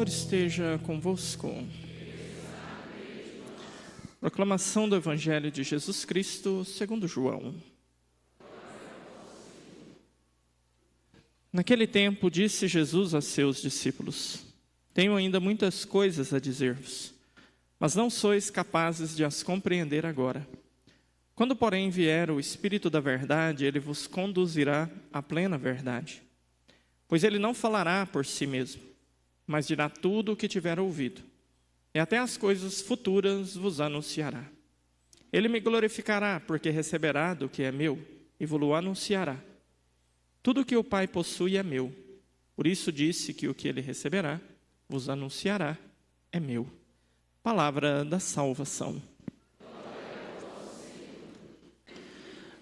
Senhor esteja convosco. Proclamação do Evangelho de Jesus Cristo segundo João. Naquele tempo disse Jesus a seus discípulos: Tenho ainda muitas coisas a dizer-vos, mas não sois capazes de as compreender agora. Quando, porém, vier o Espírito da verdade, ele vos conduzirá à plena verdade. Pois ele não falará por si mesmo, mas dirá tudo o que tiver ouvido, e até as coisas futuras vos anunciará. Ele me glorificará, porque receberá do que é meu, e vos-lo anunciará. Tudo o que o Pai possui é meu. Por isso disse que o que ele receberá, vos anunciará, é meu. Palavra da salvação.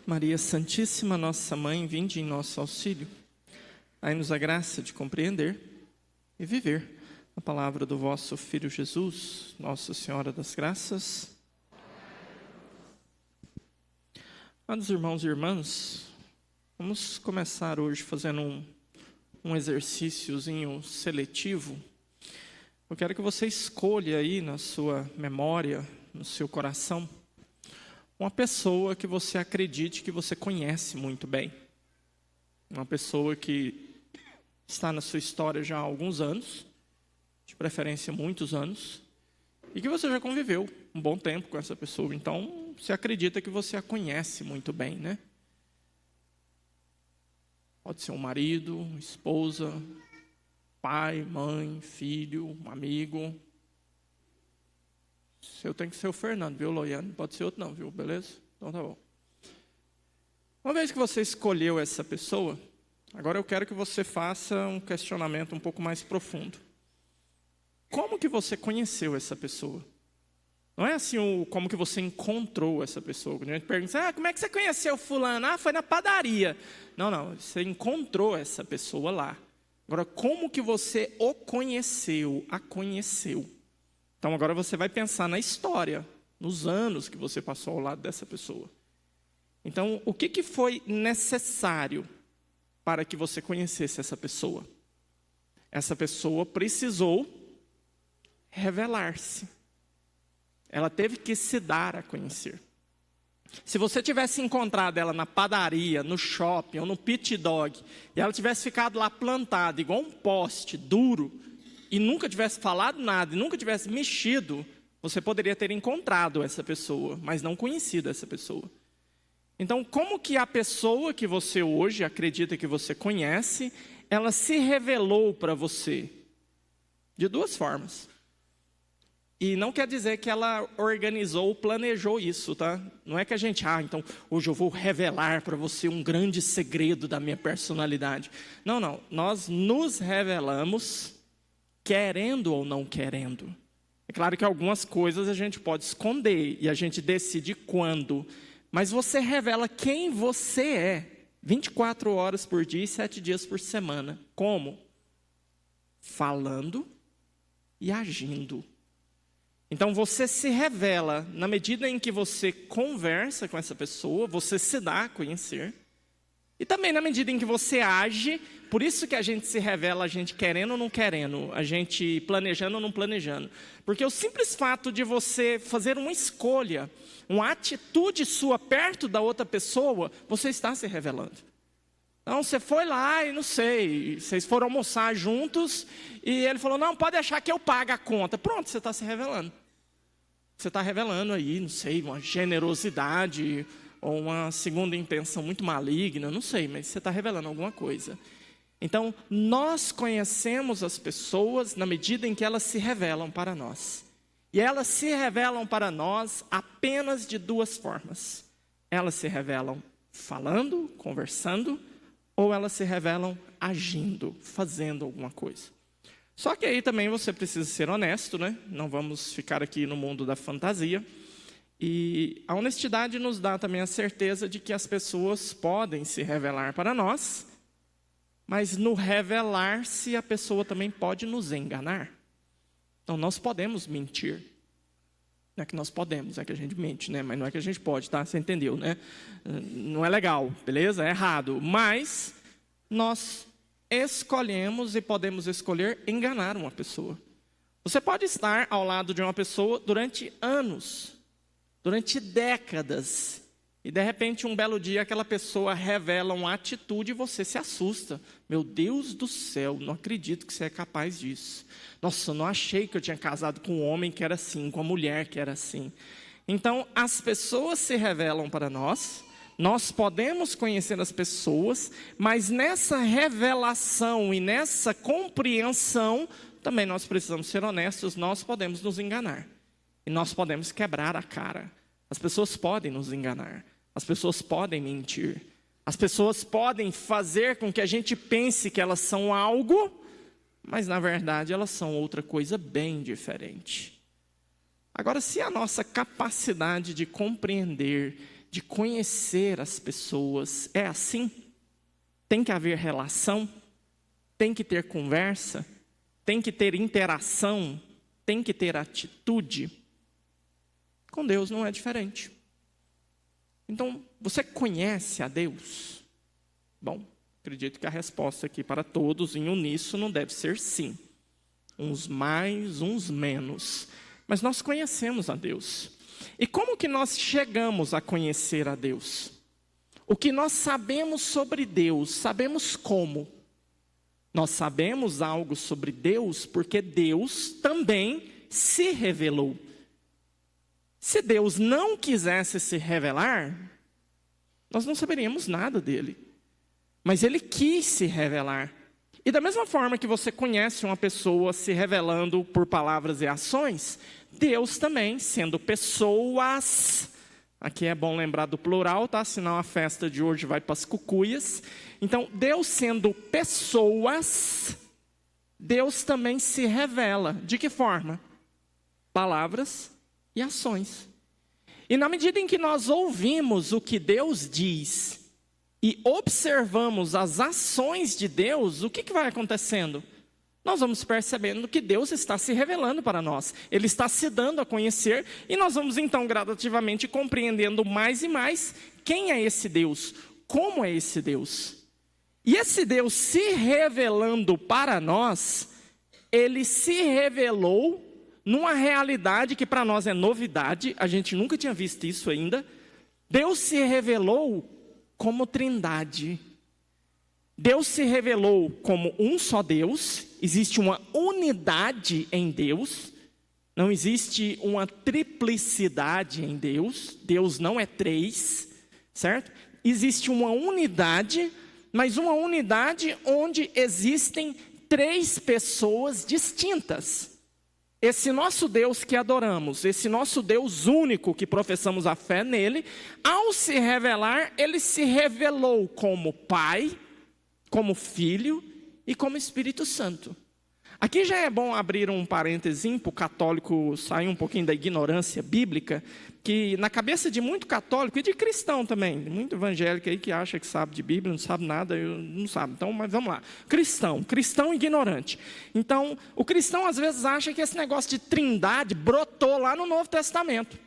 Maria Santíssima, nossa Mãe, vinde em nosso auxílio. Dai-nos a graça de compreender e viver a palavra do vosso Filho Jesus, Nossa Senhora das Graças. Amados irmãos e irmãs, vamos começar hoje fazendo um exercíciozinho seletivo. Eu quero que você escolha aí na sua memória, no seu coração, uma pessoa que você acredite que você conhece muito bem. Uma pessoa que está na sua história já há alguns anos, de preferência muitos anos, e que você já conviveu um bom tempo com essa pessoa. Então, você acredita que você a conhece muito bem, né? Pode ser um marido, uma esposa, pai, mãe, filho, um amigo. Eu tenho que ser o Fernando, viu, Loiane? Não pode ser outro não, viu? Beleza? Então tá bom. Uma vez que você escolheu essa pessoa, agora eu quero que você faça um questionamento um pouco mais profundo. Como que você conheceu essa pessoa? Não é assim como que você encontrou essa pessoa. Quando a gente pergunta, como é que você conheceu fulano? Foi na padaria. Não, você encontrou essa pessoa lá. Agora, como que você o conheceu, a conheceu? Então agora você vai pensar na história, nos anos que você passou ao lado dessa pessoa. Então, o que foi necessário para que você conhecesse essa pessoa? Essa pessoa precisou revelar-se. Ela teve que se dar a conhecer. Se você tivesse encontrado ela na padaria, no shopping ou no pit dog, e ela tivesse ficado lá plantada igual um poste duro, e nunca tivesse falado nada, e nunca tivesse mexido, você poderia ter encontrado essa pessoa, mas não conhecido essa pessoa. Então, como que a pessoa que você hoje acredita que você conhece, ela se revelou para você? De duas formas. E não quer dizer que ela organizou, planejou isso, tá? Não é que a gente, então hoje eu vou revelar para você um grande segredo da minha personalidade. Não. Nós nos revelamos querendo ou não querendo. É claro que algumas coisas a gente pode esconder e a gente decide quando. Mas você revela quem você é, 24 horas por dia e 7 dias por semana. Como? Falando e agindo. Então você se revela na medida em que você conversa com essa pessoa, você se dá a conhecer. E também na medida em que você age, por isso que a gente se revela, a gente querendo ou não querendo, a gente planejando ou não planejando. Porque o simples fato de você fazer uma escolha, uma atitude sua perto da outra pessoa, você está se revelando. Então você foi lá e não sei, vocês foram almoçar juntos e ele falou, não, pode deixar que eu pague a conta. Pronto, você está se revelando. Você está revelando aí, não sei, uma generosidade ou uma segunda intenção muito maligna, não sei, mas você está revelando alguma coisa. Então, nós conhecemos as pessoas na medida em que elas se revelam para nós. E elas se revelam para nós apenas de duas formas. Elas se revelam falando, conversando, ou elas se revelam agindo, fazendo alguma coisa. Só que aí também você precisa ser honesto, né? Não vamos ficar aqui no mundo da fantasia. E a honestidade nos dá também a certeza de que as pessoas podem se revelar para nós, mas no revelar-se a pessoa também pode nos enganar. Então nós podemos mentir. Não é que nós podemos, é que a gente mente, né? Mas não é que a gente pode, tá? Você entendeu, né? Não é legal, beleza? É errado. Mas nós escolhemos e podemos escolher enganar uma pessoa. Você pode estar ao lado de uma pessoa durante anos, durante décadas, e de repente um belo dia aquela pessoa revela uma atitude e você se assusta. Meu Deus do céu, não acredito que você é capaz disso. Nossa, eu não achei que eu tinha casado com um homem que era assim, com uma mulher que era assim. Então, as pessoas se revelam para nós, nós podemos conhecer as pessoas, mas nessa revelação e nessa compreensão, também nós precisamos ser honestos, nós podemos nos enganar. E nós podemos quebrar a cara. As pessoas podem nos enganar. As pessoas podem mentir. As pessoas podem fazer com que a gente pense que elas são algo, mas na verdade elas são outra coisa bem diferente. Agora, se a nossa capacidade de compreender, de conhecer as pessoas é assim, tem que haver relação, tem que ter conversa, tem que ter interação, tem que ter atitude. Com Deus não é diferente. Então, você conhece a Deus? Bom, acredito que a resposta aqui para todos em uníssono deve ser sim. Uns mais, uns menos. Mas nós conhecemos a Deus. E como que nós chegamos a conhecer a Deus? O que nós sabemos sobre Deus, sabemos como? Nós sabemos algo sobre Deus porque Deus também se revelou. Se Deus não quisesse se revelar, nós não saberíamos nada dele. Mas ele quis se revelar. E da mesma forma que você conhece uma pessoa se revelando por palavras e ações, Deus também, sendo pessoas, aqui é bom lembrar do plural, tá? Senão a festa de hoje vai para as cucuias. Então, Deus sendo pessoas, Deus também se revela. De que forma? Palavras e ações. E na medida em que nós ouvimos o que Deus diz e observamos as ações de Deus, o que vai acontecendo? Nós vamos percebendo que Deus está se revelando para nós. Ele está se dando a conhecer e nós vamos então gradativamente compreendendo mais e mais quem é esse Deus, como é esse Deus. E esse Deus se revelando para nós, ele se revelou numa realidade que para nós é novidade, a gente nunca tinha visto isso ainda. Deus se revelou como Trindade. Deus se revelou como um só Deus, existe uma unidade em Deus, não existe uma triplicidade em Deus, Deus não é três, certo? Existe uma unidade, mas uma unidade onde existem três pessoas distintas. Esse nosso Deus que adoramos, esse nosso Deus único que professamos a fé nele, ao se revelar, ele se revelou como Pai, como Filho e como Espírito Santo. Aqui já é bom abrir um parênteses para o católico sair um pouquinho da ignorância bíblica, que na cabeça de muito católico e de cristão também, muito evangélico aí que acha que sabe de Bíblia, não sabe nada, não sabe. Então, mas vamos lá. Cristão ignorante. Então, o cristão às vezes acha que esse negócio de trindade brotou lá no Novo Testamento.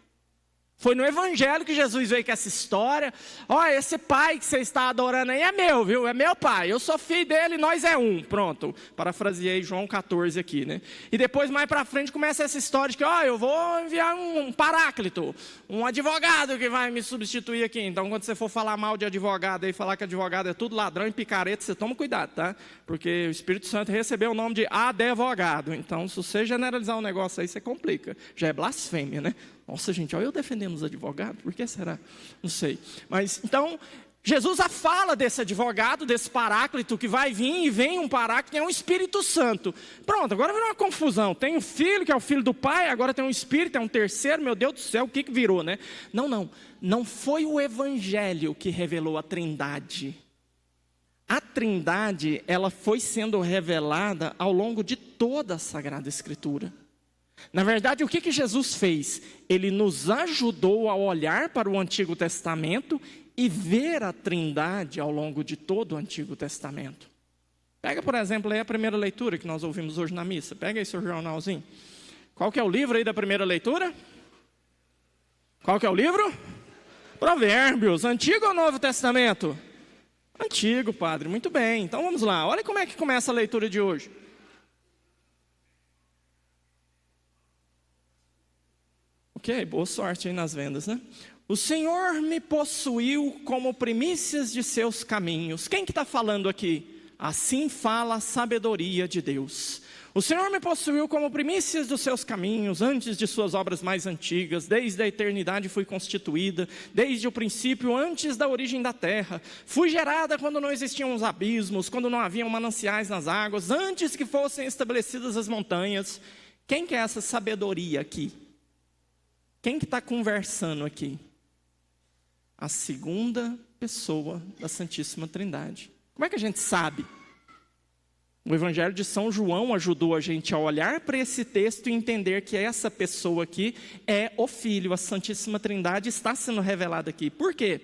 Foi no Evangelho que Jesus veio com essa história. Ó, esse pai que você está adorando aí é meu, viu? É meu pai. Eu sou filho dele, nós é um. Pronto. Parafraseei João 14 aqui, né? E depois, mais para frente, começa essa história de que, ó, eu vou enviar um paráclito, um advogado que vai me substituir aqui. Então, quando você for falar mal de advogado e falar que advogado é tudo ladrão e picareta, você toma cuidado, tá? Porque o Espírito Santo recebeu o nome de advogado. Então, se você generalizar um negócio aí, você complica. Já é blasfêmia, né? Nossa, gente, olha eu defendendo os advogados, por que será? Não sei. Mas, então, Jesus fala desse advogado, desse paráclito que vai vir, e vem um paráclito, é um Espírito Santo. Pronto, agora virou uma confusão. Tem um filho, que é o filho do pai, agora tem um Espírito, é um terceiro, meu Deus do céu, o que virou, né? Não foi o Evangelho que revelou a Trindade. A Trindade, ela foi sendo revelada ao longo de toda a Sagrada Escritura. Na verdade, o que Jesus fez? Ele nos ajudou a olhar para o Antigo Testamento e ver a Trindade ao longo de todo o Antigo Testamento. Pega, por exemplo, aí a primeira leitura que nós ouvimos hoje na missa. Pega aí seu jornalzinho. Qual que é o livro aí da primeira leitura? Qual que é o livro? Provérbios. Antigo ou Novo Testamento? Antigo, padre. Muito bem. Então vamos lá. Olha como é que começa a leitura de hoje. Ok, boa sorte aí nas vendas, né? O Senhor me possuiu como primícias de seus caminhos. Quem que está falando aqui? Assim fala a sabedoria de Deus. O Senhor me possuiu como primícias dos seus caminhos, antes de suas obras mais antigas, desde a eternidade fui constituída, desde o princípio, antes da origem da terra. Fui gerada quando não existiam os abismos, quando não haviam mananciais nas águas, antes que fossem estabelecidas as montanhas. Quem que é essa sabedoria aqui? Quem que está conversando aqui? A segunda pessoa da Santíssima Trindade. Como é que a gente sabe? O Evangelho de São João ajudou a gente a olhar para esse texto e entender que essa pessoa aqui é o Filho, a Santíssima Trindade está sendo revelada aqui. Por quê?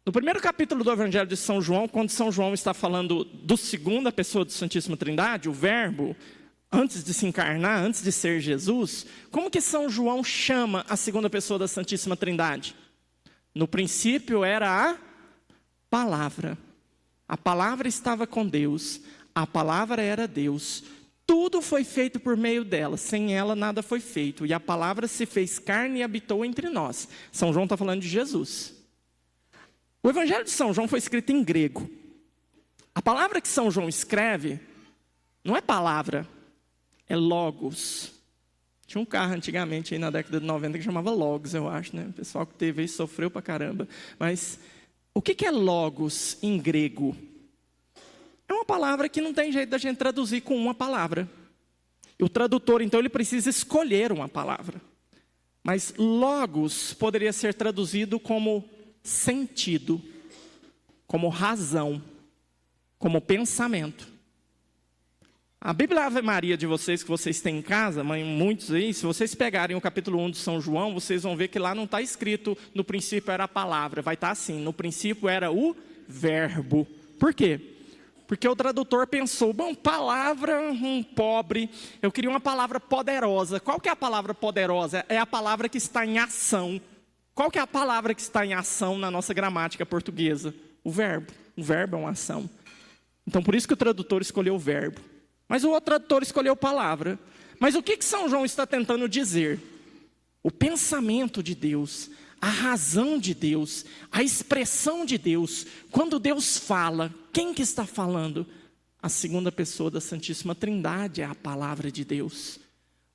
No primeiro capítulo do Evangelho de São João, quando São João está falando do segunda pessoa da Santíssima Trindade, o Verbo, antes de se encarnar, antes de ser Jesus, como que São João chama a segunda pessoa da Santíssima Trindade? No princípio era a Palavra. A Palavra estava com Deus. A Palavra era Deus, tudo foi feito por meio dela, sem ela nada foi feito. E a Palavra se fez carne e habitou entre nós. São João está falando de Jesus. O Evangelho de São João foi escrito em grego. A palavra que São João escreve não é palavra, é logos. Tinha um carro antigamente, aí na década de 90, que chamava Logos, eu acho, né? O pessoal que teve aí sofreu pra caramba. Mas o que é logos em grego? É uma palavra que não tem jeito da gente traduzir com uma palavra. O tradutor, então, ele precisa escolher uma palavra. Mas logos poderia ser traduzido como sentido, como razão, como pensamento. A Bíblia Ave Maria de vocês, que vocês têm em casa, muitos aí, se vocês pegarem o capítulo 1 de São João, vocês vão ver que lá não está escrito, no princípio era a palavra, vai estar assim, no princípio era o verbo. Por quê? Porque o tradutor pensou, bom, palavra, pobre, eu queria uma palavra poderosa. Qual que é a palavra poderosa? É a palavra que está em ação. Qual que é a palavra que está em ação na nossa gramática portuguesa? O verbo. O verbo é uma ação. Então, por isso que o tradutor escolheu o verbo. Mas o outro tradutor escolheu palavra. Mas o que São João está tentando dizer? O pensamento de Deus, a razão de Deus, a expressão de Deus. Quando Deus fala, quem que está falando? A segunda pessoa da Santíssima Trindade é a palavra de Deus.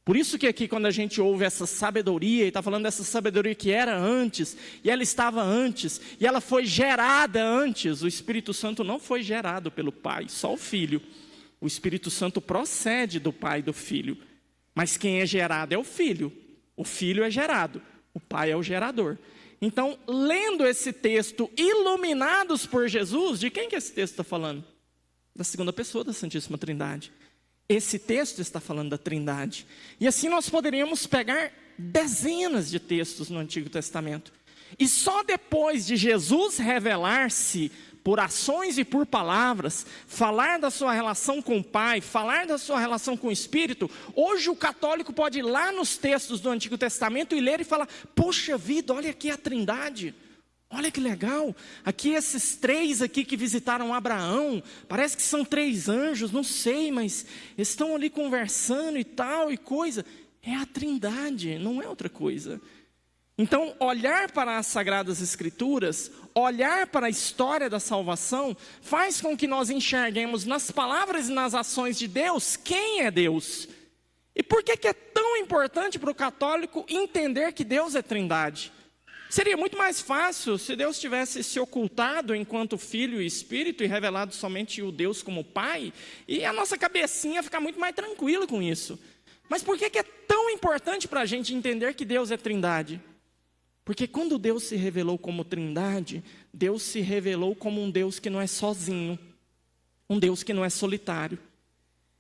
Por isso que aqui quando a gente ouve essa sabedoria, e está falando dessa sabedoria que era antes, e ela estava antes, e ela foi gerada antes. O Espírito Santo não foi gerado pelo Pai, só o Filho. O Espírito Santo procede do Pai e do Filho. Mas quem é gerado é o Filho. O Filho é gerado. O Pai é o gerador. Então, lendo esse texto, iluminados por Jesus, de quem que esse texto está falando? Da segunda pessoa da Santíssima Trindade. Esse texto está falando da Trindade. E assim nós poderíamos pegar dezenas de textos no Antigo Testamento. E só depois de Jesus revelar-se por ações e por palavras, falar da sua relação com o Pai, falar da sua relação com o Espírito, hoje o católico pode ir lá nos textos do Antigo Testamento e ler e falar, poxa vida, olha aqui a Trindade, olha que legal, aqui esses três aqui que visitaram Abraão, parece que são três anjos, não sei, mas estão ali conversando e tal e coisa, é a Trindade, não é outra coisa. Então, olhar para as Sagradas Escrituras, olhar para a história da salvação, faz com que nós enxerguemos nas palavras e nas ações de Deus, quem é Deus. E por que é tão importante para o católico entender que Deus é Trindade? Seria muito mais fácil se Deus tivesse se ocultado enquanto Filho e Espírito e revelado somente o Deus como Pai, e a nossa cabecinha ficar muito mais tranquila com isso. Mas por que é tão importante para a gente entender que Deus é Trindade? Porque quando Deus se revelou como Trindade, Deus se revelou como um Deus que não é sozinho, um Deus que não é solitário.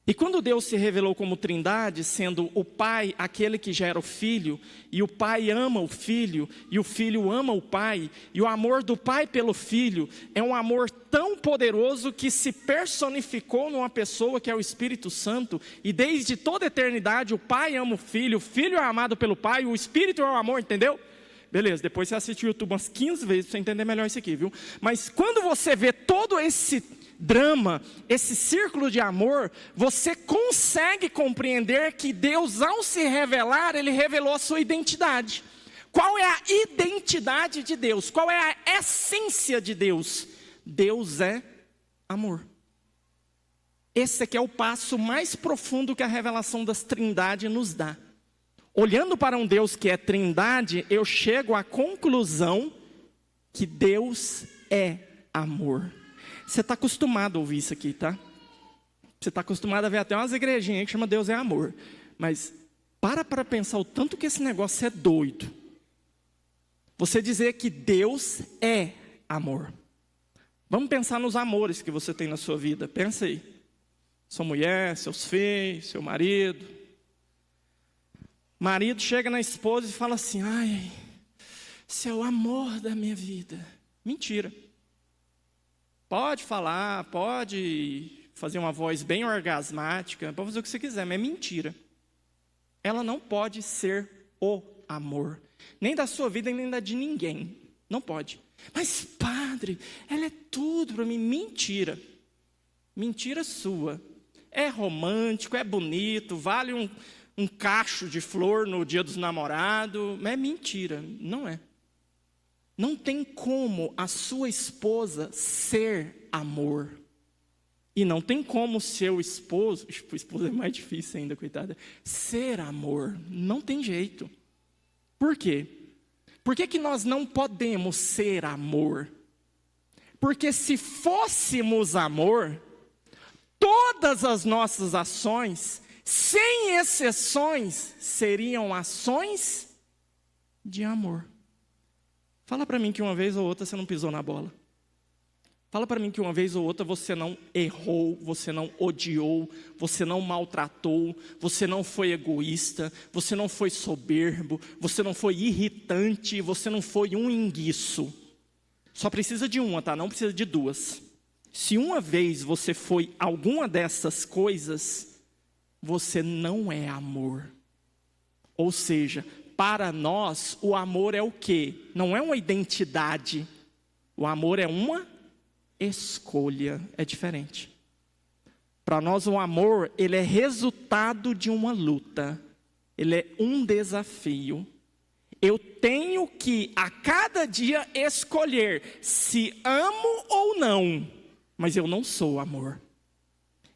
E quando Deus se revelou como Trindade, sendo o Pai aquele que gera o Filho, e o Pai ama o Filho, e o Filho ama o Pai, e o amor do Pai pelo Filho é um amor tão poderoso que se personificou numa pessoa que é o Espírito Santo, e desde toda a eternidade o Pai ama o Filho é amado pelo Pai, o Espírito é o amor, entendeu? Beleza, depois você assiste o YouTube umas 15 vezes para você entender melhor isso aqui, viu? Mas quando você vê todo esse drama, esse círculo de amor, você consegue compreender que Deus, ao se revelar, Ele revelou a sua identidade. Qual é a identidade de Deus? Qual é a essência de Deus? Deus é amor. Esse aqui é o passo mais profundo que a revelação das Trindade nos dá. Olhando para um Deus que é Trindade, eu chego à conclusão que Deus é amor. Você está acostumado a ouvir isso aqui, tá? Você está acostumado a ver até umas igrejinhas que chama Deus é amor. Mas para pensar o tanto que esse negócio é doido. Você dizer que Deus é amor. Vamos pensar nos amores que você tem na sua vida. Pensa aí. Sua mulher, seus filhos, seu marido. Marido chega na esposa e fala assim: ai, você é o amor da minha vida. Mentira. Pode falar, pode fazer uma voz bem orgasmática, pode fazer o que você quiser, mas é mentira. Ela não pode ser o amor. Nem da sua vida, nem da de ninguém. Não pode. Mas padre, ela é tudo para mim. Mentira. Mentira sua. É romântico, é bonito, vale um cacho de flor no dia dos namorados, mas é mentira, não é. Não tem como a sua esposa ser amor. E não tem como seu esposo, o esposo é mais difícil ainda, coitada, ser amor. Não tem jeito. Por quê? Por que nós não podemos ser amor? Porque se fôssemos amor, todas as nossas ações, sem exceções, seriam ações de amor. Fala para mim que uma vez ou outra você não pisou na bola. Fala para mim que uma vez ou outra você não errou, você não odiou, você não maltratou, você não foi egoísta, você não foi soberbo, você não foi irritante, você não foi um enguiço. Só precisa de uma, tá? Não precisa de duas. Se uma vez você foi alguma dessas coisas, você não é amor. Ou seja, para nós, o amor é o quê? Não é uma identidade. O amor é uma escolha. É diferente. Para nós, o amor, ele é resultado de uma luta. Ele é um desafio. Eu tenho que, a cada dia, escolher se amo ou não. Mas eu não sou amor.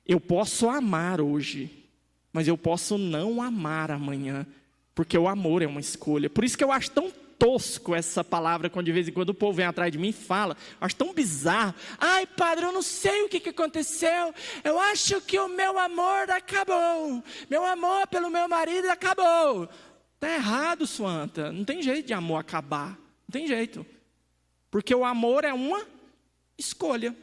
Eu posso amar hoje, mas eu posso não amar amanhã, porque o amor é uma escolha. Por isso que eu acho tão tosco essa palavra, quando de vez em quando o povo vem atrás de mim e fala. Eu acho tão bizarro. Ai, padre, eu não sei o que aconteceu. Eu acho que o meu amor acabou. Meu amor pelo meu marido acabou. Está errado, sua anta. Não tem jeito de amor acabar. Não tem jeito. Porque o amor é uma escolha.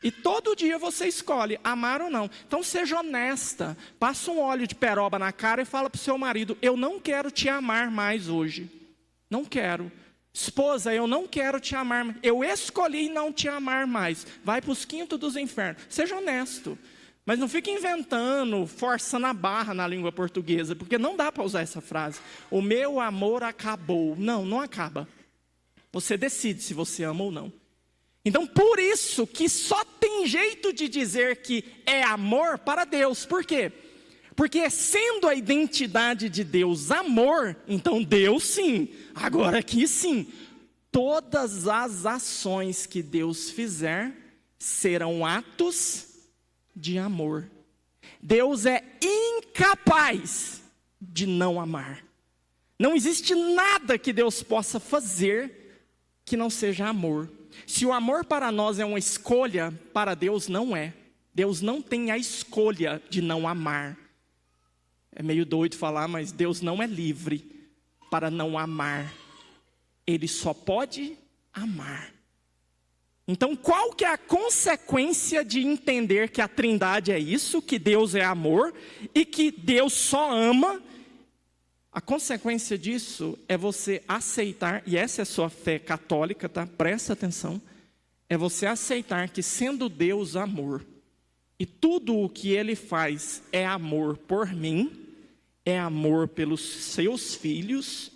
E todo dia você escolhe amar ou não. Então seja honesta. Passa um óleo de peroba na cara e fala para o seu marido: eu não quero te amar mais hoje. Não quero. Esposa, eu não quero te amar mais. Eu escolhi não te amar mais. Vai para os quintos dos infernos. Seja honesto. Mas não fique inventando, forçando a barra na língua portuguesa, porque não dá para usar essa frase. O meu amor acabou. Não, não acaba. Você decide se você ama ou não. Então, por isso que só tem jeito de dizer que é amor para Deus. Por quê? Porque sendo a identidade de Deus amor, então Deus sim, agora aqui sim, todas as ações que Deus fizer serão atos de amor. Deus é incapaz de não amar. Não existe nada que Deus possa fazer que não seja amor. Se o amor para nós é uma escolha, para Deus não é. Deus não tem a escolha de não amar. É meio doido falar, mas Deus não é livre para não amar. Ele só pode amar. Então, qual que é a consequência de entender que a Trindade é isso, que Deus é amor e que Deus só ama? A consequência disso é você aceitar, e essa é a sua fé católica, tá? Presta atenção. É você aceitar que sendo Deus amor, e tudo o que Ele faz é amor por mim, é amor pelos seus filhos,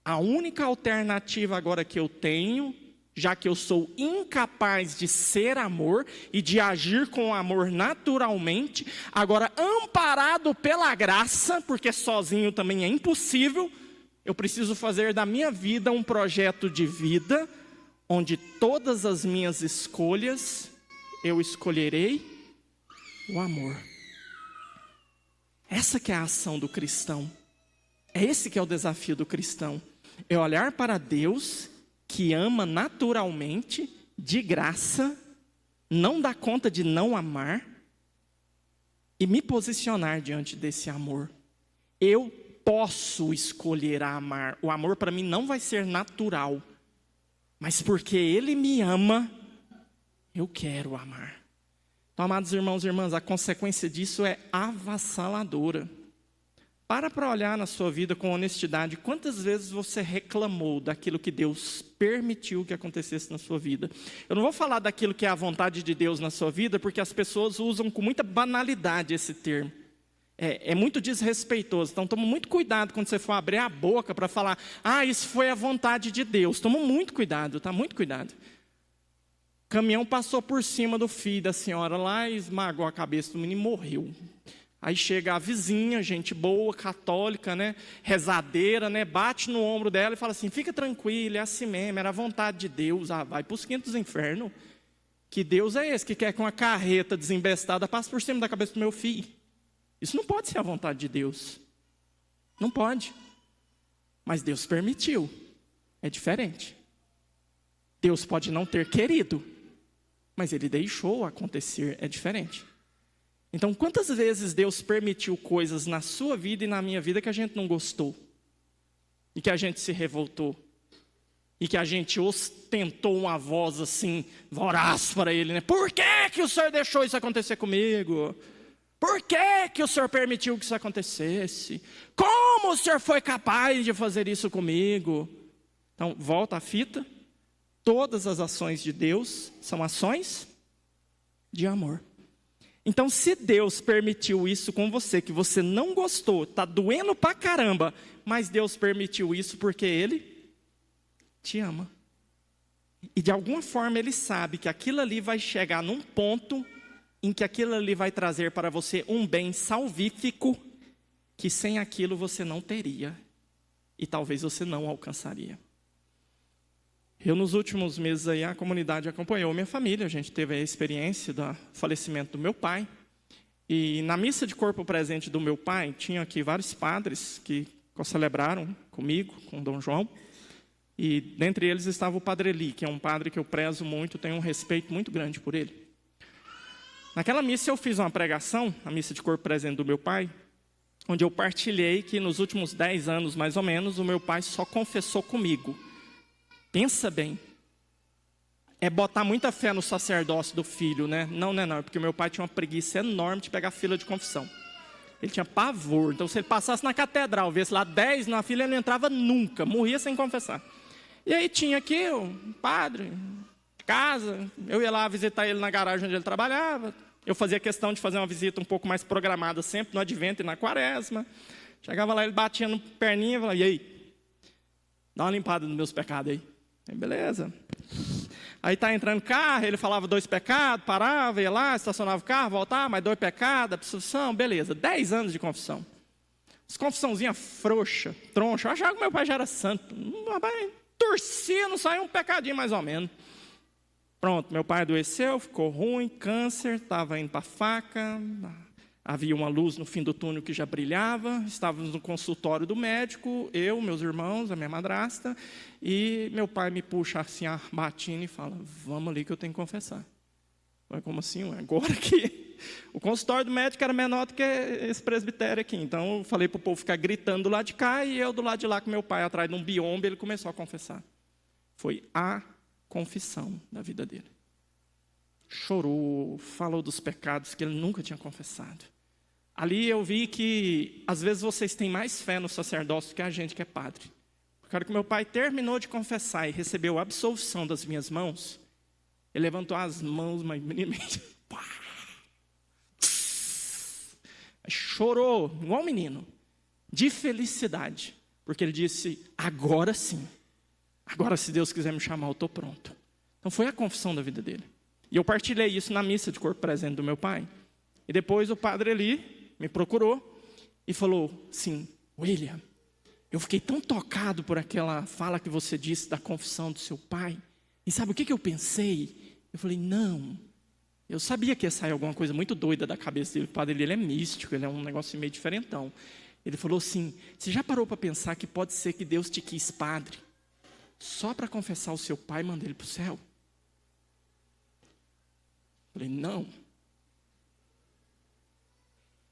a única alternativa agora que eu tenho já que eu sou incapaz de ser amor e de agir com amor naturalmente, agora amparado pela graça, porque sozinho também é impossível, eu preciso fazer da minha vida um projeto de vida, onde todas as minhas escolhas, eu escolherei o amor. Essa que é a ação do cristão. É esse que é o desafio do cristão. É olhar para Deus, que ama naturalmente, de graça, não dá conta de não amar, e me posicionar diante desse amor. Eu posso escolher amar. O amor para mim não vai ser natural, mas porque Ele me ama, eu quero amar. Então, amados irmãos e irmãs, a consequência disso é avassaladora. Para olhar na sua vida com honestidade, quantas vezes você reclamou daquilo que Deus permitiu que acontecesse na sua vida. Eu não vou falar daquilo que é a vontade de Deus na sua vida, porque as pessoas usam com muita banalidade esse termo. É muito desrespeitoso, então toma muito cuidado quando você for abrir a boca para falar, isso foi a vontade de Deus. Toma muito cuidado, tá? Muito cuidado. O caminhão passou por cima do filho da senhora lá e esmagou a cabeça do menino e morreu. Aí chega a vizinha, gente boa, católica, né, rezadeira, né, bate no ombro dela e fala assim, fica tranquila, é assim mesmo, era a vontade de Deus. Vai para os quintos dos infernos. Que Deus é esse que quer que uma carreta desembestada passe por cima da cabeça do meu filho? Isso não pode ser a vontade de Deus. Não pode. Mas Deus permitiu. É diferente. Deus pode não ter querido, mas Ele deixou acontecer. É diferente. Então, quantas vezes Deus permitiu coisas na sua vida e na minha vida que a gente não gostou? E que a gente se revoltou? E que a gente ostentou uma voz assim, voraz para Ele, né? Por que o Senhor deixou isso acontecer comigo? Por que o Senhor permitiu que isso acontecesse? Como o Senhor foi capaz de fazer isso comigo? Então, volta a fita. Todas as ações de Deus são ações de amor. Então, se Deus permitiu isso com você, que você não gostou, está doendo pra caramba, mas Deus permitiu isso porque Ele te ama. E de alguma forma Ele sabe que aquilo ali vai chegar num ponto em que aquilo ali vai trazer para você um bem salvífico, que sem aquilo você não teria, e talvez você não alcançaria. Eu, nos últimos meses, aí, a comunidade acompanhou minha família. A gente teve a experiência do falecimento do meu pai. E na missa de corpo presente do meu pai, tinha aqui vários padres que celebraram comigo, com Dom João. E dentre eles estava o Padre Eli, que é um padre que eu prezo muito, tenho um respeito muito grande por ele. Naquela missa eu fiz uma pregação, a missa de corpo presente do meu pai, onde eu partilhei que nos últimos 10 anos, mais ou menos, o meu pai só confessou comigo. Pensa bem, é botar muita fé no sacerdócio do filho, né? Não, porque meu pai tinha uma preguiça enorme de pegar fila de confissão. Ele tinha pavor, então se ele passasse na catedral, visse lá 10 na fila, ele não entrava nunca, morria sem confessar. E aí tinha aqui o padre, casa, eu ia lá visitar ele na garagem onde ele trabalhava, eu fazia questão de fazer uma visita um pouco mais programada sempre, no advento e na quaresma. Chegava lá, ele batia no perninha e falava, e aí? Dá uma limpada nos meus pecados aí. Aí, beleza. Aí tá entrando carro, ele falava 2 pecados, parava, ia lá, estacionava o carro, voltava, mais 2 pecados, absolvição, beleza. 10 anos de confissão. As confissãozinhas frouxa, troncha. Eu achava que meu pai já era santo. Torcia, não saiu um pecadinho mais ou menos. Pronto, meu pai adoeceu, ficou ruim, câncer, estava indo para a faca. Havia uma luz no fim do túnel que já brilhava. Estávamos no consultório do médico, eu, meus irmãos, a minha madrasta. E meu pai me puxa assim a batina e fala, vamos ali que eu tenho que confessar. Falei, como assim? Agora que... O consultório do médico era menor do que esse presbitério aqui. Então eu falei para o povo ficar gritando do lado de cá e eu do lado de lá com meu pai atrás de um biombo, ele começou a confessar. Foi a confissão da vida dele. Chorou, falou dos pecados que ele nunca tinha confessado. Ali eu vi que, às vezes, vocês têm mais fé no sacerdócio que a gente que é padre. Porque a hora que meu pai terminou de confessar e recebeu a absolvição das minhas mãos, ele levantou as mãos, mas chorou, igual um menino, de felicidade. Porque ele disse, agora sim. Agora, se Deus quiser me chamar, eu estou pronto. Então foi a confissão da vida dele. E eu partilhei isso na missa de corpo presente do meu pai. E depois o padre ali me procurou e falou assim: William, eu fiquei tão tocado por aquela fala que você disse da confissão do seu pai. E sabe o que eu pensei? Eu falei, não. Eu sabia que ia sair alguma coisa muito doida da cabeça dele. O padre ele é místico, ele é um negócio meio diferentão. Ele falou assim: você já parou para pensar que pode ser que Deus te quis padre só para confessar o seu pai e mandar ele para o céu? Eu falei, não.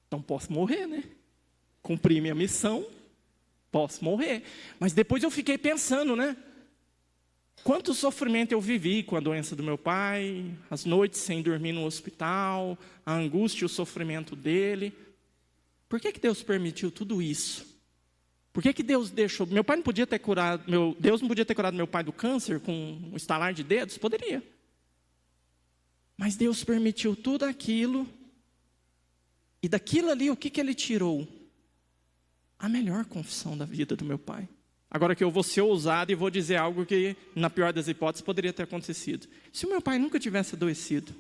Então posso morrer, né? Cumpri minha missão, posso morrer. Mas depois eu fiquei pensando, né? Quanto sofrimento eu vivi com a doença do meu pai, as noites sem dormir no hospital, a angústia e o sofrimento dele. Por que Deus permitiu tudo isso? Por que Deus deixou... Meu pai não podia ter curado... Deus não podia ter curado meu pai do câncer com um estalar de dedos? Poderia. Mas Deus permitiu tudo aquilo. E daquilo ali, o que ele tirou? A melhor confissão da vida do meu pai. Agora que eu vou ser ousado e vou dizer algo que, na pior das hipóteses, poderia ter acontecido. Se o meu pai nunca tivesse adoecido,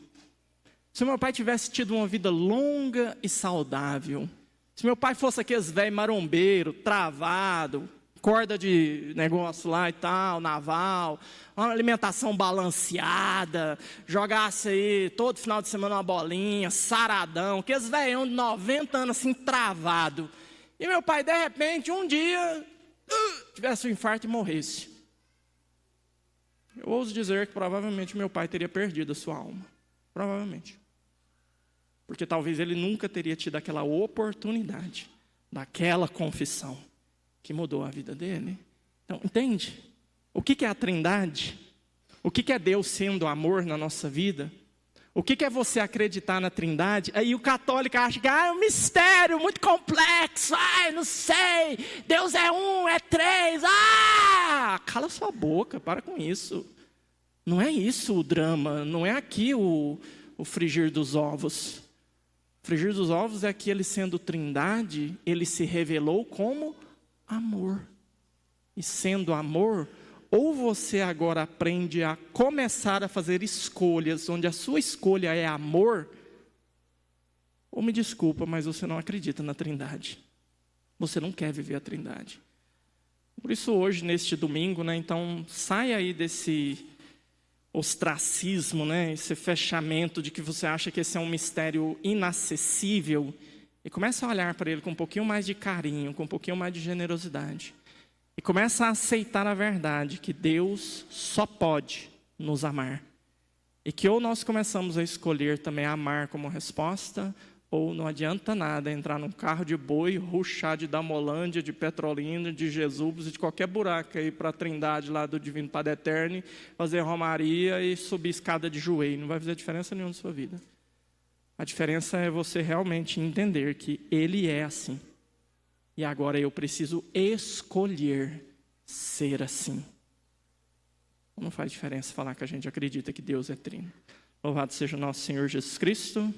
se o meu pai tivesse tido uma vida longa e saudável, se meu pai fosse aqueles velho marombeiro, travado, corda de negócio lá e tal, naval, uma alimentação balanceada, jogasse aí todo final de semana uma bolinha, saradão, aqueles velhão de 90 anos assim, travado. E meu pai, de repente, um dia, tivesse um infarto e morresse. Eu ouso dizer que provavelmente meu pai teria perdido a sua alma. Provavelmente. Porque talvez ele nunca teria tido aquela oportunidade, daquela confissão, que mudou a vida dele. Então, entende? O que é a Trindade? O que é Deus sendo amor na nossa vida? O que é você acreditar na Trindade? Aí o católico acha que é um mistério muito complexo. Não sei. Deus é um, é três. Cala sua boca, para com isso. Não é isso o drama. Não é aqui o frigir dos ovos. O frigir dos ovos é que ele sendo Trindade, ele se revelou como amor. E sendo amor, ou você agora aprende a começar a fazer escolhas, onde a sua escolha é amor, ou me desculpa, mas você não acredita na Trindade. Você não quer viver a Trindade. Por isso hoje, neste domingo, né, então, sai aí desse ostracismo, né, esse fechamento de que você acha que esse é um mistério inacessível, e começa a olhar para ele com um pouquinho mais de carinho, com um pouquinho mais de generosidade. E começa a aceitar a verdade que Deus só pode nos amar. E que ou nós começamos a escolher também amar como resposta, ou não adianta nada entrar num carro de boi, ruxar de Damolândia, de Petrolina, de Jesus, de qualquer buraco aí para a Trindade lá do Divino Padre Eterno, fazer romaria e subir escada de joelho. Não vai fazer diferença nenhuma na sua vida. A diferença é você realmente entender que Ele é assim. E agora eu preciso escolher ser assim. Não faz diferença falar que a gente acredita que Deus é trino. Louvado seja o nosso Senhor Jesus Cristo.